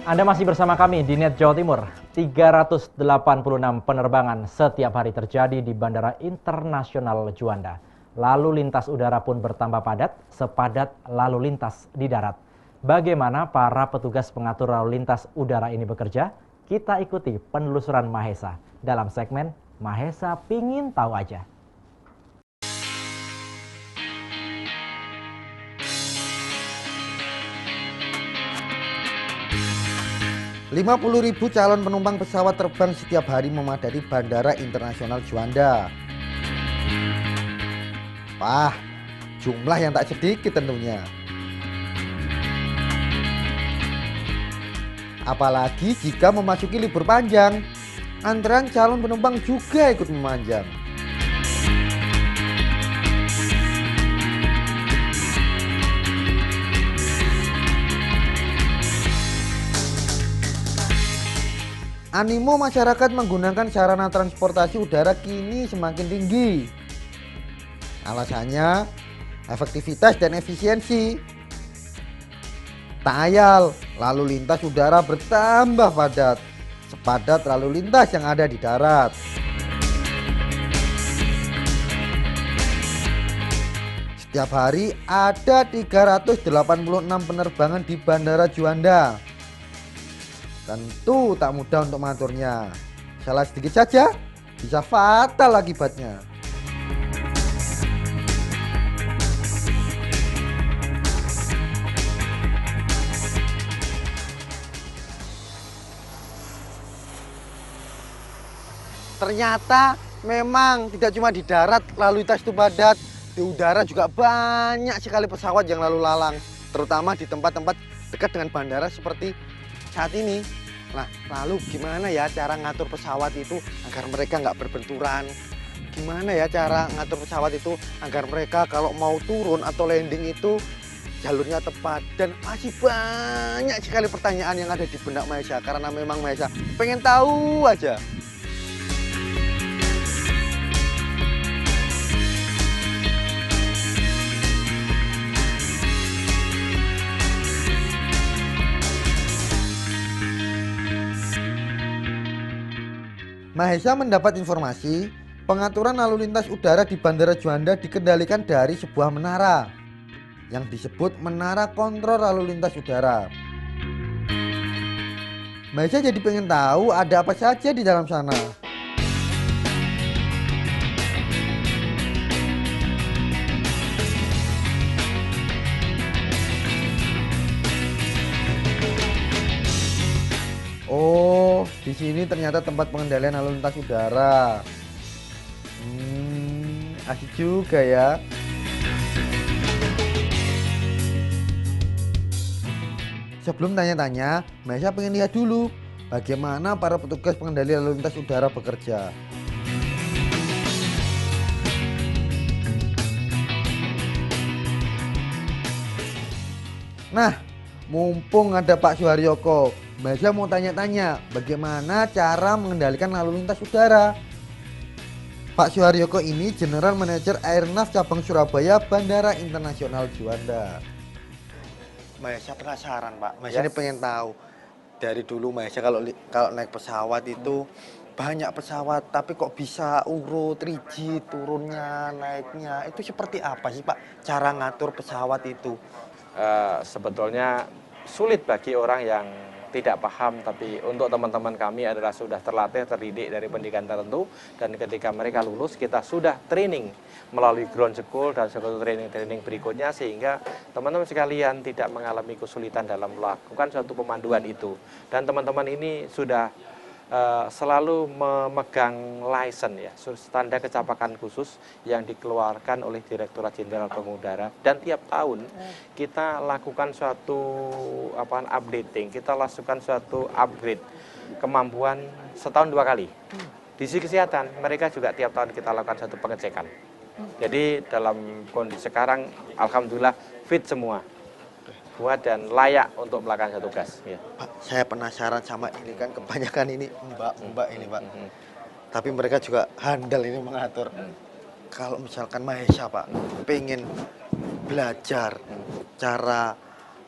Anda masih bersama kami di Net Jawa Timur. 386 penerbangan setiap hari terjadi di Bandara Internasional Juanda. Lalu lintas udara pun bertambah padat, sepadat lalu lintas di darat. Bagaimana para petugas pengatur lalu lintas udara ini bekerja? Kita ikuti penelusuran Mahesa dalam segmen Mahesa Pingin Tahu Aja. 50.000 calon penumpang pesawat terbang setiap hari memadati Bandara Internasional Juanda. Wah, jumlah yang tak sedikit tentunya. Apalagi jika memasuki libur panjang, antrean calon penumpang juga ikut memanjang. Animo masyarakat menggunakan sarana transportasi udara kini semakin tinggi. Alasannya efektivitas dan efisiensi. Tak ayal, lalu lintas udara bertambah padat, sepadat lalu lintas yang ada di darat. Setiap hari ada 386 penerbangan di Bandara Juanda. Tentu tak mudah untuk mengaturnya. Salah sedikit saja bisa fatal akibatnya. Ternyata memang tidak cuma di darat lalu lintas itu padat, di udara juga banyak sekali pesawat yang lalu lalang, terutama di tempat-tempat dekat dengan bandara seperti saat ini. Nah, lalu gimana ya cara ngatur pesawat itu agar mereka nggak berbenturan? Gimana ya cara ngatur pesawat itu agar mereka kalau mau turun atau landing itu jalurnya tepat? Dan masih banyak sekali pertanyaan yang ada di benak Mahesa, karena memang Mahesa pengen tahu aja. Mahesa mendapat informasi pengaturan lalu lintas udara di Bandara Juanda dikendalikan dari sebuah menara yang disebut Menara Kontrol Lalu Lintas Udara. Mahesa jadi pengen tahu ada apa saja di dalam sana. Oh, di sini ternyata tempat pengendalian lalu lintas udara. Asik juga ya. Sebelum tanya-tanya, Mahesa pengen lihat dulu bagaimana para petugas pengendali lalu lintas udara bekerja. Nah, mumpung ada Pak Suharyoko, Mahesa mau tanya-tanya bagaimana cara mengendalikan lalu lintas udara. Pak Suharyoko ini General Manager Airnav Cabang Surabaya Bandara Internasional Juanda. Mahesa penasaran, Pak. Mahesa ini pengen tahu. Dari dulu Mahesa kalau naik pesawat itu banyak pesawat, tapi kok bisa urut, rigid, turunnya, naiknya. Itu seperti apa sih, Pak, cara ngatur pesawat itu? Sebetulnya sulit bagi orang yang tidak paham, tapi untuk teman-teman kami adalah sudah terlatih, terdidik dari pendidikan tertentu, dan ketika mereka lulus kita sudah training melalui ground school dan school training berikutnya, sehingga teman-teman sekalian tidak mengalami kesulitan dalam melakukan suatu pemanduan itu. Dan teman-teman ini sudah selalu memegang license ya, tanda kecapakan khusus yang dikeluarkan oleh Direktorat Jenderal Pengudara, dan tiap tahun kita lakukan suatu updating, kita lakukan suatu upgrade kemampuan setahun 2 kali. Di sisi kesehatan mereka juga tiap tahun kita lakukan satu pengecekan. Jadi dalam kondisi sekarang alhamdulillah fit semua, kuat dan layak untuk melakukan satu tugas. Ya. Pak, saya penasaran sama ini, kan kebanyakan ini mbak ini, Pak. Tapi mereka juga handal ini mengatur. Kalau misalkan Mahesa, Pak, pengen belajar cara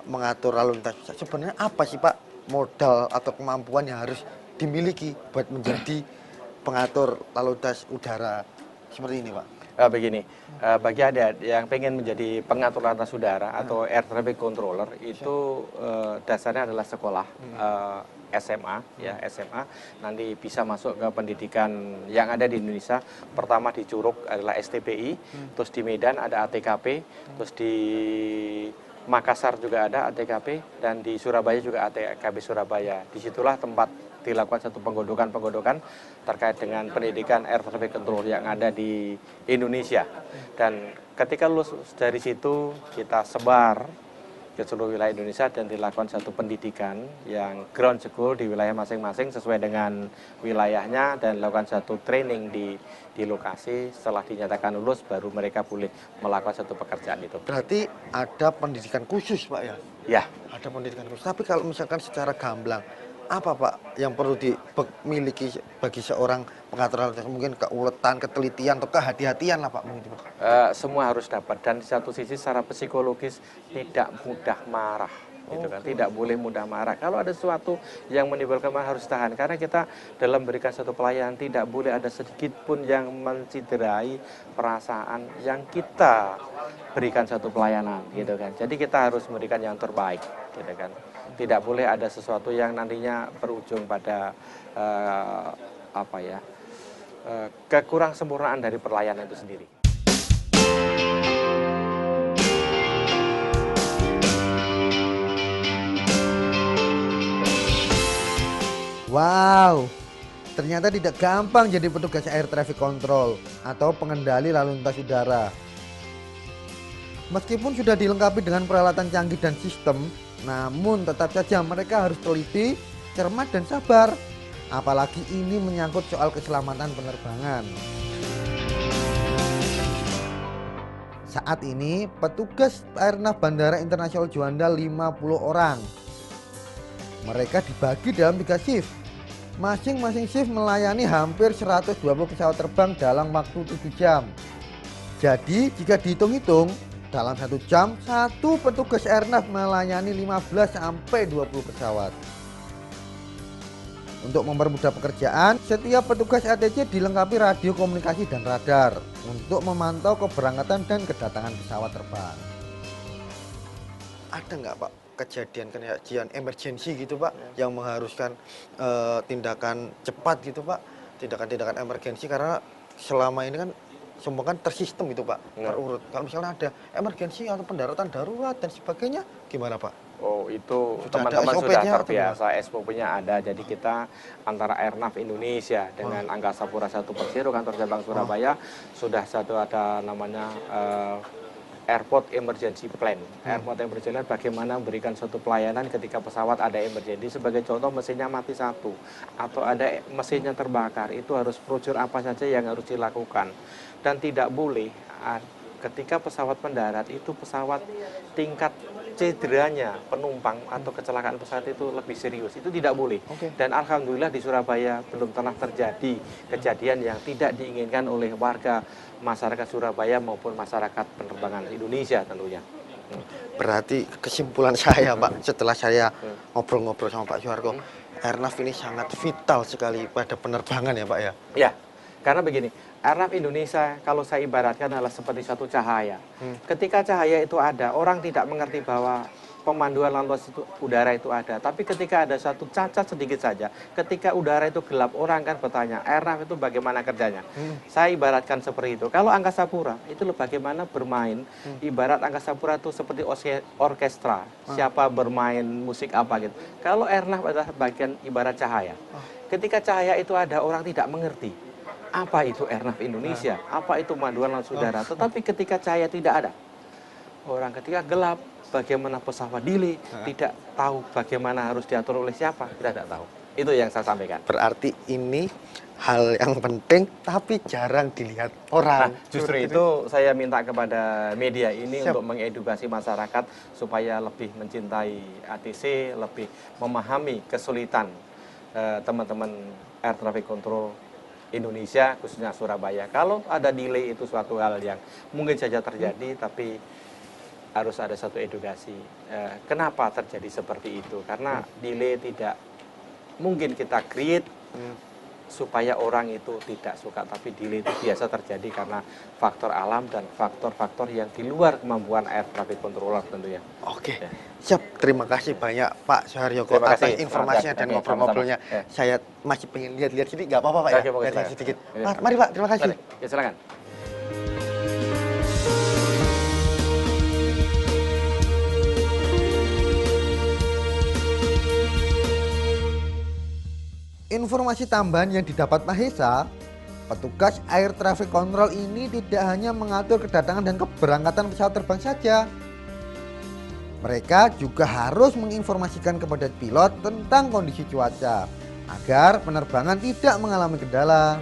mengatur lalu lintas, sebenarnya apa sih, Pak, modal atau kemampuan yang harus dimiliki buat menjadi pengatur lalu lintas udara seperti ini, Pak? Begini, bagi adik yang pengen menjadi pengatur lalu lintas udara atau air traffic controller itu dasarnya adalah sekolah SMA, ya SMA. Nanti bisa masuk ke pendidikan yang ada di Indonesia. Pertama di Curug adalah STPI, terus di Medan ada ATKP, terus di Makassar juga ada ATKP, dan di Surabaya juga ATKP Surabaya. Disitulah tempat dilakukan satu penggodokan terkait dengan pendidikan air traffic control yang ada di Indonesia. Dan ketika lulus dari situ kita sebar ke seluruh wilayah Indonesia dan dilakukan satu pendidikan yang ground school di wilayah masing-masing sesuai dengan wilayahnya, dan dilakukan satu training di lokasi. Setelah dinyatakan lulus baru mereka boleh melakukan satu pekerjaan itu. Berarti ada pendidikan khusus, Pak, ya? Ya. Ada pendidikan khusus. Tapi kalau misalkan secara gamblang, apa, Pak, yang perlu dimiliki bagi seorang pengatur lalu lintas? Mungkin keuletan, ketelitian, atau kehati-hatian lah, Pak, mungkin, Pak. Semua harus dapat, dan di satu sisi secara psikologis tidak mudah marah, gitu kan. Tidak boleh mudah marah. Kalau ada sesuatu yang menimbulkan marah harus tahan, karena kita dalam memberikan satu pelayanan tidak boleh ada sedikit pun yang menciderai perasaan yang kita berikan satu pelayanan, gitu kan. Jadi kita harus memberikan yang terbaik, gitu kan. Tidak boleh ada sesuatu yang nantinya berujung pada kekurang sempurnaan dari pelayanan itu sendiri. Wow, ternyata tidak gampang jadi petugas air traffic control atau pengendali lalu lintas udara. Meskipun sudah dilengkapi dengan peralatan canggih dan sistem, namun tetap saja mereka harus teliti, cermat dan sabar. Apalagi ini menyangkut soal keselamatan penerbangan. Saat ini petugas airnav Bandara Internasional Juanda 50 orang. Mereka dibagi dalam 3 shift. Masing-masing shift melayani hampir 120 pesawat terbang dalam waktu 7 jam. Jadi jika dihitung-hitung, dalam 1 jam, satu petugas airnav melayani 15 sampai 20 pesawat. Untuk mempermudah pekerjaan, setiap petugas ATC dilengkapi radio komunikasi dan radar untuk memantau keberangkatan dan kedatangan pesawat terbang. Ada nggak, Pak, kejadian emergensi gitu, Pak, yang mengharuskan tindakan cepat gitu, Pak, tindakan-tindakan emergensi, karena selama ini kan semua kan tersistem gitu, Pak, terurut. Kalau misalnya ada emergensi atau pendaratan darurat dan sebagainya, gimana, Pak? Oh, itu Sudah ada teman-teman sudah SOP-nya terbiasa, SOP-nya ada. Jadi kita antara Airnav Indonesia dengan Angkasa Pura I Persero kantor cabang Surabaya sudah ada namanya Airport Emergency Plan. Airport Emergency Plan bagaimana memberikan suatu pelayanan ketika pesawat ada emergency. Sebagai contoh, mesinnya mati satu atau ada mesinnya terbakar, itu harus prosedur apa saja yang harus dilakukan. Dan tidak boleh ketika pesawat mendarat itu pesawat tingkat cederanya penumpang atau kecelakaan pesawat itu lebih serius, itu tidak boleh. Dan alhamdulillah di Surabaya belum pernah terjadi kejadian yang tidak diinginkan oleh warga masyarakat Surabaya maupun masyarakat penerbangan Indonesia tentunya. Berarti kesimpulan saya, Pak, setelah saya ngobrol-ngobrol sama Pak Suharko, airnav ini sangat vital sekali pada penerbangan ya, Pak, ya? Ya, karena begini, Airnav Indonesia kalau saya ibaratkan adalah seperti suatu cahaya. Ketika cahaya itu ada, orang tidak mengerti bahwa pemanduan lalu lintas udara itu ada. Tapi ketika ada satu cacat sedikit saja, ketika udara itu gelap, orang kan bertanya, airnav itu bagaimana kerjanya? Saya ibaratkan seperti itu. Kalau Angkasa Pura, itu bagaimana bermain, ibarat Angkasa Pura itu seperti orkestra, siapa bermain musik apa gitu. Kalau airnav adalah bagian ibarat cahaya. Ketika cahaya itu ada, orang tidak mengerti apa itu Airnav Indonesia, apa itu pemanduan lalu lintas udara. Tetapi ketika cahaya tidak ada, orang ketika gelap, bagaimana pesawat delay, tidak tahu bagaimana harus diatur oleh siapa, kita tidak tahu. Itu yang saya sampaikan. Berarti ini hal yang penting tapi jarang dilihat orang. Nah, justru itu saya minta kepada media ini untuk mengedukasi masyarakat supaya lebih mencintai ATC, lebih memahami kesulitan teman-teman air traffic control Indonesia, khususnya Surabaya. Kalau ada delay itu suatu hal yang mungkin saja terjadi, tapi harus ada satu edukasi. Kenapa terjadi seperti itu? Karena delay tidak mungkin kita create supaya orang itu tidak suka, tapi delay itu biasa terjadi karena faktor alam dan faktor-faktor yang di luar kemampuan air traffic controller tentunya. Oke, Ya. siap. Terima kasih banyak Pak Suharyoko Terima atas kasih, informasinya Mas. dan Oke, ngobrol-ngobrolnya. sama-sama. Ya. Saya masih pengen lihat-lihat sini, nggak apa-apa Pak ya? Oke, Lihat silakan. sedikit. Ya. Pak, mari Pak, terima kasih. Ya, silakan. Informasi tambahan yang didapat Mahesa, petugas air traffic control ini tidak hanya mengatur kedatangan dan keberangkatan pesawat terbang saja. Mereka juga harus menginformasikan kepada pilot tentang kondisi cuaca agar penerbangan tidak mengalami kendala.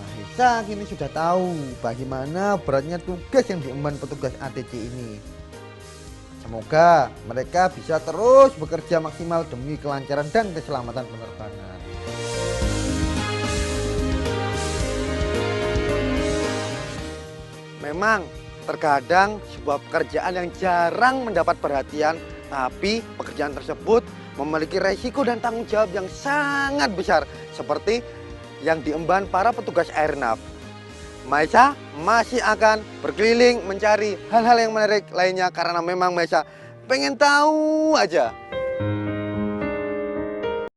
Mahesa kini sudah tahu bagaimana beratnya tugas yang diemban petugas ATC ini. Semoga mereka bisa terus bekerja maksimal demi kelancaran dan keselamatan penerbangan. Memang terkadang sebuah pekerjaan yang jarang mendapat perhatian, tapi pekerjaan tersebut memiliki resiko dan tanggung jawab yang sangat besar, seperti yang diemban para petugas airnav. Mahesa masih akan berkeliling mencari hal-hal yang menarik lainnya karena memang Mahesa pengen tahu aja